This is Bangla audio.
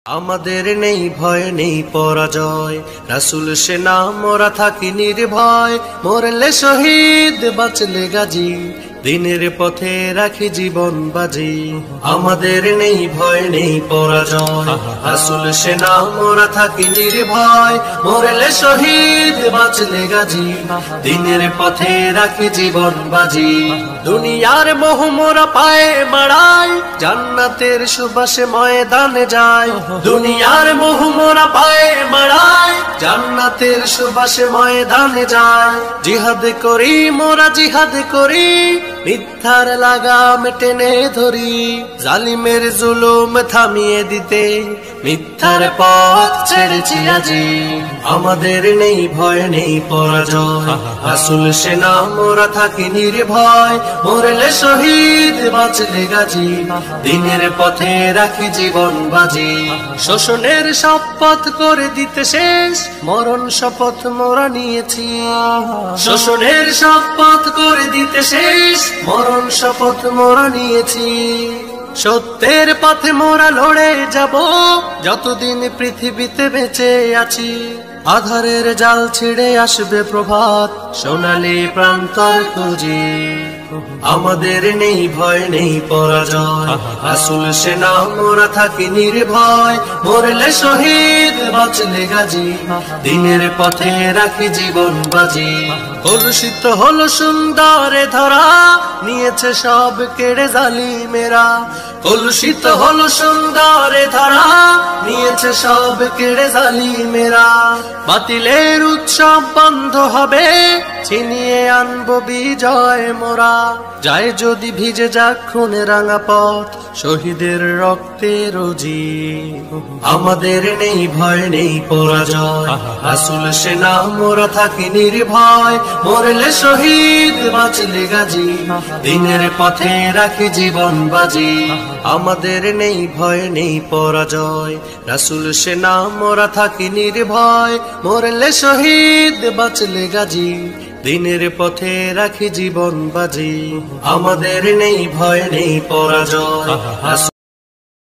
আমাদের নেই ভয় নেই পরাজয়, রাসূল সেনা মোরা থাকি নির্ভয়। মরলে শহীদ বাঁচলে গাজী, দিনের পথে রাখি জীবন বাজি। আমাদের নেই ভয় নেই পরাজয়, রাসূল সেনা মোরা থাকি নির্ভয়। মরলে শহীদ বাঁচলে গাজী, দিনের পথে রাখি জীবন বাজি। দুনিয়ার মোহ মোরা পায়ে মাড়াই, জান্নাতের সুবাসে ময়দানে যায়। দুনিয়ার মোহ মোরা পায়ে মাড়াই, জান্নাতের সুবাসে ময়দানে যায়। জিহাদ করি মোরা জিহাদ করি, মিথ্যার লাগাম টেনে ধরি। জালিমের জুলুম থামিয়ে দিতে মিথ্যার পথ ছেড়েছি আজি। আমাদের নেই ভয় নেই পরাজয়, রাসূল সেনা মোরা থাকি নির্ভয়। মরলে শহীদ বাঁচলে গাজী, দিনের পথে রাখি জীবন বাজি। শোষণের শপথ করে দিতে শেষ, মরণ শপথ মোরা নিয়েছি। শোষণের শপথ করে দিতে শেষ, মরণ শপথ মোরা নিয়েছি। সত্যের পথে মোরা লড়ে যাব, যতদিন পৃথিবীতে বেঁচে আছি। আধারের জাল ছিঁড়ে আসবে প্রভাত, সোনালী প্রান্তর খুঁজি। আমাদের নেই ভয় নেই পরাজয়, রাসূল সেনা মোরা থাকি নির্ভয়। মরলে শহীদ বাঁচলে গাজী, দিনের পথে রাখি জীবন বাজি। কলুষিত হলো সুন্দরে ধরা, নিয়েছে সব কেড়ে জালিমেরা। কলুষিত হলো সুন্দরে ধরা, নিয়েছে সব কেড়ে জালিমেরা। বাতিলের উৎসব বন্ধ হবে, ছিনিয়ে আনবো বিজয় মোরা। যায় যদি ভিজে যাক খুনে রাঙা পথ, শহীদের রক্তে রোজি। আমাদের নেই ভয় নেই পরাজয়, রাসূল সেনা মোরা থাকি নির্ভয়। মরলে শহীদ বাঁচলে গাজী, দিনের পথে রাখি জীবন বাজি। আমাদের নেই ভয় নেই পরাজয়, রাসূল সেনা মোরা থাকি নির্ভয়। মরলে শহীদ বাঁচলে গাজী, দিনের পথে রাখি জীবন বাজি। আমাদের নেই ভয় নেই পরাজয়।